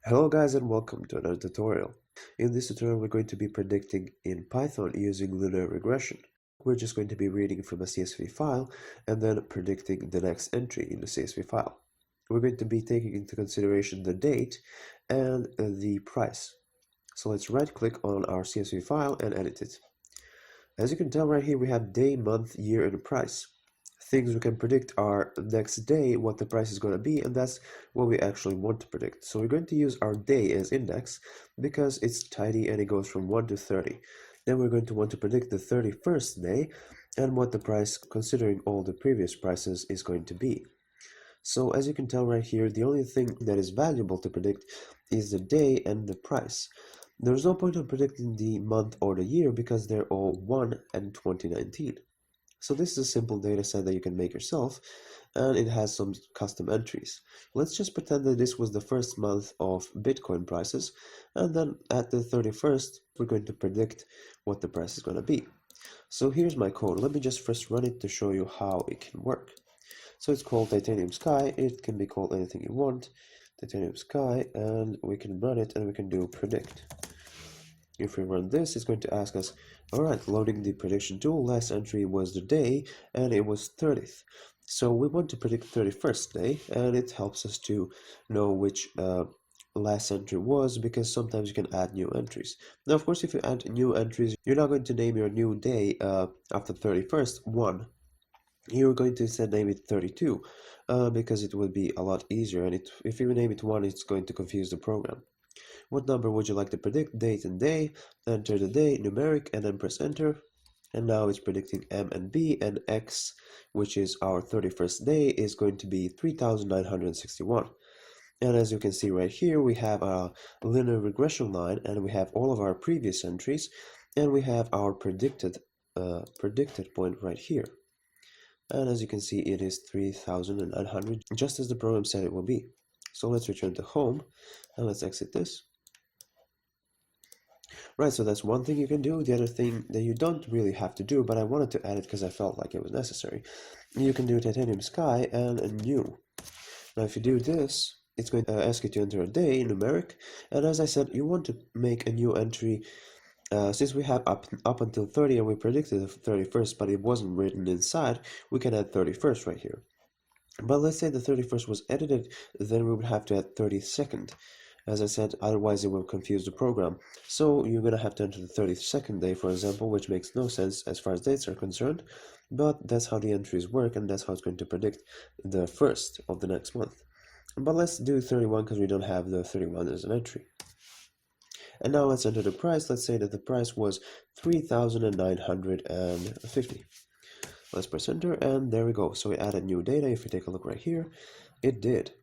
Hello guys and welcome to another tutorial. In this tutorial we're going to be predicting in Python using linear regression. We're just going to be reading from a CSV file and then predicting the next entry in the CSV file. We're going to be taking into consideration the date and the price. So let's right click on our CSV file and edit it. As you can tell right here we have day, month, year and price. Things we can predict are next day what the price is going to be, and that's what we actually want to predict. So we're going to use our day as index because it's tidy and it goes from 1 to 30. Then we're going to want to predict the 31st day and what the price, considering all the previous prices, is going to be. So as you can tell right here, the only thing that is valuable to predict is the day and the price. There's no point in predicting the month or the year because they're all 1 and 2019. So this is a simple data set that you can make yourself, and it has some custom entries. Let's just pretend that this was the first month of Bitcoin prices, and then at the 31st, we're going to predict what the price is going to be. So here's my code. Let me just first run it to show you how it can work. So it's called Titanium Sky. It can be called anything you want, Titanium Sky, and we can run it and we can do predict. If we run this, it's going to ask us, alright, loading the prediction tool, last entry was the day, and it was 30th. So we want to predict 31st day, and it helps us to know which last entry was, because sometimes you can add new entries. Now, of course, if you add new entries, you're not going to name your new day after 31st 1. You're going to instead name it 32, because it will be a lot easier, and if you name it 1, it's going to confuse the program. What number would you like to predict? Date and day. Enter the day, numeric, and then press enter. And now it's predicting M and B, and X, which is our 31st day, is going to be 3,961. And as you can see right here, we have a linear regression line, and we have all of our previous entries, and we have our predicted point right here. And as you can see, it is 3,900, just as the program said it will be. So let's return to home, and let's exit this. Right, so that's one thing you can do. The other thing that you don't really have to do, but I wanted to add it because I felt like it was necessary. You can do Titanium Sky and a new. Now, if you do this, it's going to ask you to enter a day, numeric, and as I said, you want to make a new entry. Since we have up until 30 and we predicted the 31st, but it wasn't written inside, we can add 31st right here. But let's say the 31st was edited, then we would have to add 32nd. As I said, otherwise it will confuse the program. So you're going to have to enter the 32nd day, for example, which makes no sense as far as dates are concerned, but that's how the entries work, and that's how it's going to predict the first of the next month. But let's do 31 because we don't have the 31 as an entry. And now let's enter the price. Let's say that the price was 3,950. Let's press enter, and there we go. So we added new data. If we take a look right here, it did.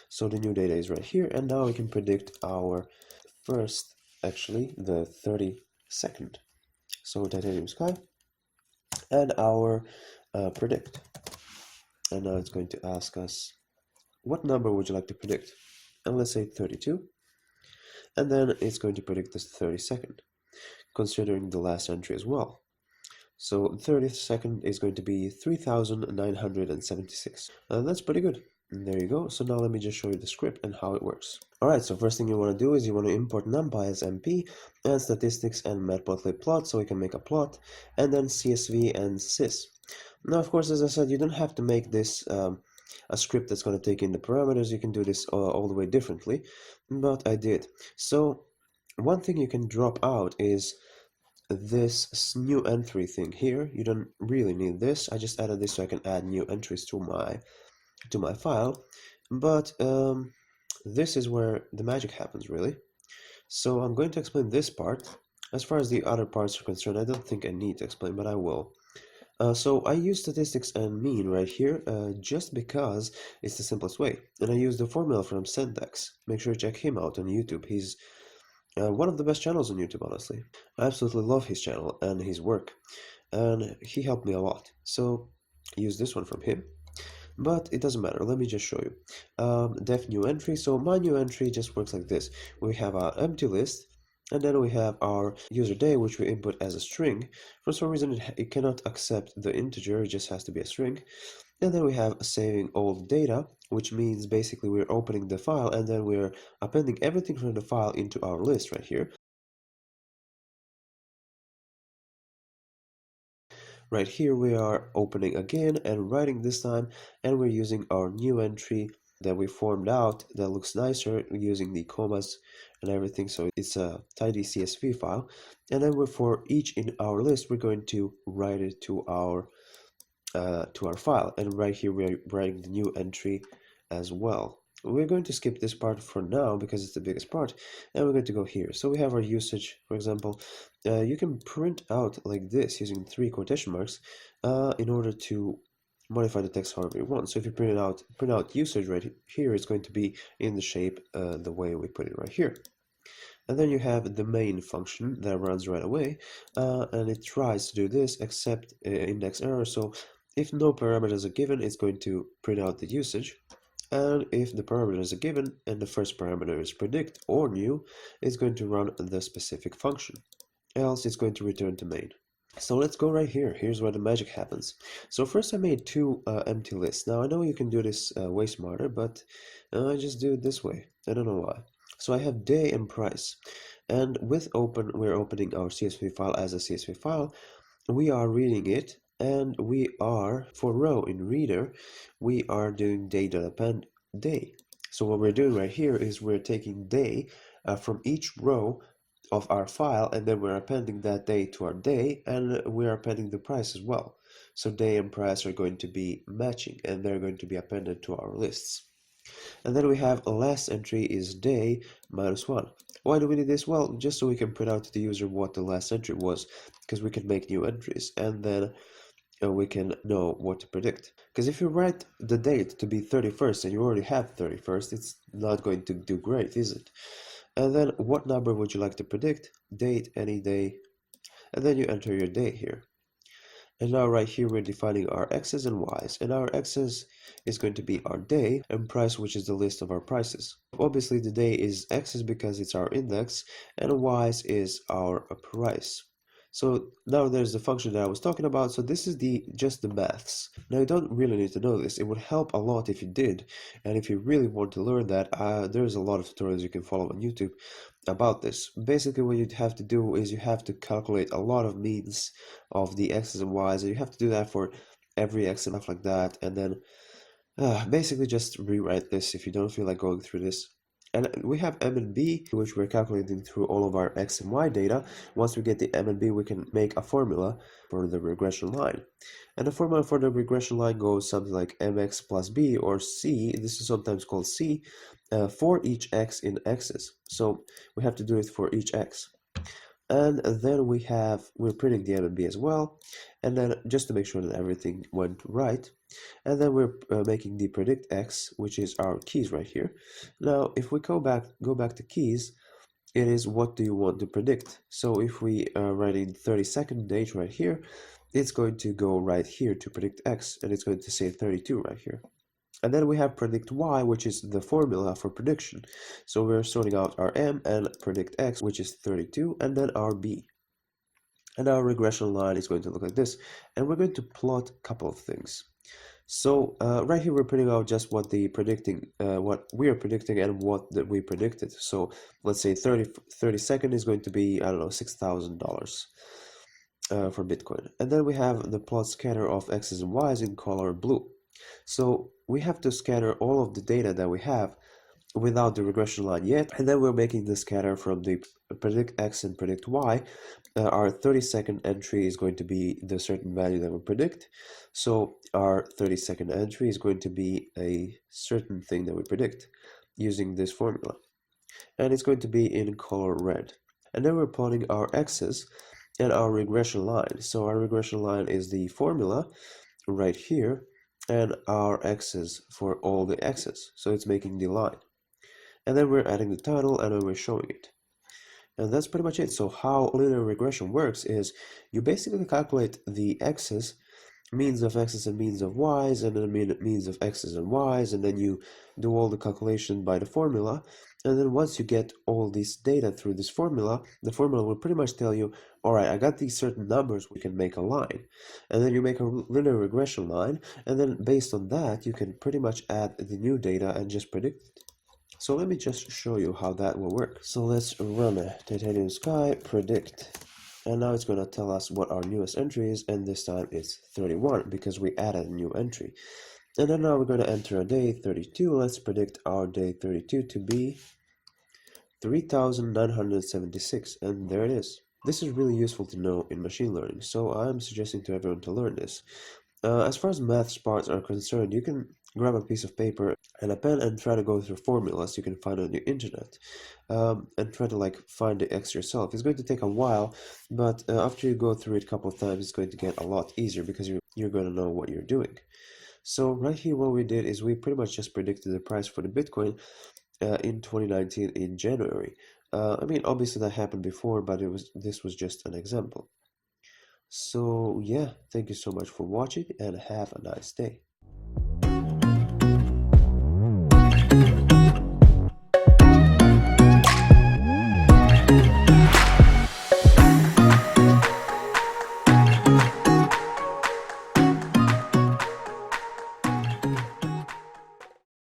So the new data is right here, and now we can predict our first, actually the 32nd. So Titanium Sky and our predict. And now it's going to ask us, what number would you like to predict? And let's say 32. And then it's going to predict this 32nd, considering the last entry as well. So 32nd is going to be 3,976. That's pretty good. And there you go. So now let me just show you the script and how it works. Alright, so first thing you want to do is you want to import numpy as MP and statistics and matplotlib so we can make a plot, and then CSV and sys. Now, of course, as I said, you don't have to make this a script that's going to take in the parameters. You can do this all the way differently, but I did. So one thing you can drop out is this new entry thing here. You don't really need this. I just added this so I can add new entries to my file, but this is where the magic happens, really. So I'm going to explain this part. As far as the other parts are concerned, I don't think I need to explain, but I will. So I use statistics and mean right here just because it's the simplest way, and I use the formula from Syntax. Make sure to check him out on YouTube. He's one of the best channels on YouTube, honestly. I absolutely love his channel and his work, and he helped me a lot. So use this one from him. But it doesn't matter. Let me just show you. Def new entry. So my new entry just works like this. We have our empty list, and then we have our user day, which we input as a string. For some reason, it cannot accept the integer. It just has to be a string. And then we have saving old data, which means basically we're opening the file and then we're appending everything from the file into our list right here. Right here we are opening again and writing this time, and we're using our new entry that we formed out that looks nicer using the commas and everything, so it's a tidy CSV file. And then for each in our list we're going to write it to our file, and right here we're writing the new entry as well. We're going to skip this part for now because it's the biggest part, and we're going to go here. So we have our usage, for example. You can print out like this using 3 quotation marks in order to modify the text however you want. So if you print out usage right here, it's going to be in the shape the way we put it right here. And then you have the main function that runs right away, and it tries to do this except index error. So if no parameters are given, it's going to print out the usage. And if the parameters are given and the first parameter is predict or new, it's going to run the specific function. Else it's going to return to main. So let's go right here. Here's where the magic happens. So first I made 2 empty lists. Now I know you can do this way smarter, but I just do it this way. I don't know why. So I have day and price. And with open, we're opening our CSV file as a CSV file. We are reading it, and we are, for row in reader, we are doing day.append day. So what we're doing right here is we're taking day from each row of our file, and then we're appending that day to our day, and we're appending the price as well. So day and price are going to be matching, and they're going to be appended to our lists. And then we have last entry is day -1. Why do we need this? Well, just so we can print out to the user what the last entry was, because we can make new entries, and then we can know what to predict. Because if you write the date to be 31st and you already have 31st, it's not going to do great, is it? And then what number would you like to predict? Date, any day, and then you enter your day here. And now right here we're defining our x's and y's, and our x's is going to be our day, and price, which is the list of our prices. Obviously the day is x's because it's our index, and y's is our price. So now there's the function that I was talking about. So this is just the maths. Now you don't really need to know this. It would help a lot if you did, and if you really want to learn that, there's a lot of tutorials you can follow on YouTube about this. Basically what you'd have to do is you have to calculate a lot of means of the x's and y's, and you have to do that for every x and stuff like that, and then basically just rewrite this if you don't feel like going through this. And we have M and B, which we're calculating through all of our X and Y data. Once we get the M and B, we can make a formula for the regression line. And the formula for the regression line goes something like MX plus B, or C, this is sometimes called C, for each X in X's. So we have to do it for each X. And then we're printing the M and B as well. And then just to make sure that everything went right. And then we're making the predict X, which is our keys right here. Now, if we go back to keys, it is what do you want to predict. So if we write in 30-second date right here, it's going to go right here to predict X, and it's going to say 32 right here. And then we have predict Y, which is the formula for prediction. So we're sorting out our M and predict X, which is 32, and then our B. And our regression line is going to look like this. And we're going to plot a couple of things. So right here we're printing out just what we are predicting and what that we predicted. So let's say 30-second is going to be, I don't know, $6,000 for Bitcoin. And then we have the plot scatter of x's and y's in color blue. So we have to scatter all of the data that we have without the regression line yet, and then we're making the scatter from the predict x and predict y. Our 30-second entry is going to be the certain value that we predict. So our 30-second entry is going to be a certain thing that we predict using this formula, and it's going to be in color red. And then we're plotting our x's and our regression line. So our regression line is the formula right here, and our x's for all the x's. So it's making the line. And then we're adding the title, and then we're showing it. And that's pretty much it. So how linear regression works is you basically calculate the x's, means of x's and means of y's, and then means of x's and y's, and then you do all the calculation by the formula, And then once you get all this data through this formula, the formula will pretty much tell you, all right, I got these certain numbers, we can make a line. And then you make a linear regression line, and then based on that, you can pretty much add the new data and just predict it. So let me just show you how that will work. So let's run a titanium sky predict. And now it's going to tell us what our newest entry is, and this time it's 31 because we added a new entry. And then now we're going to enter a day 32. Let's predict our day 32 to be 3,976, and there it is. This is really useful to know in machine learning, so I'm suggesting to everyone to learn this. As far as math parts are concerned, you can grab a piece of paper and a pen and try to go through formulas you can find on the internet, and try to find the X yourself. It's going to take a while, but after you go through it a couple of times, it's going to get a lot easier because you're going to know what you're doing. So right here, what we did is we pretty much just predicted the price for the Bitcoin in 2019 in January. I mean, obviously that happened before, but this was just an example. So yeah, thank you so much for watching and have a nice day.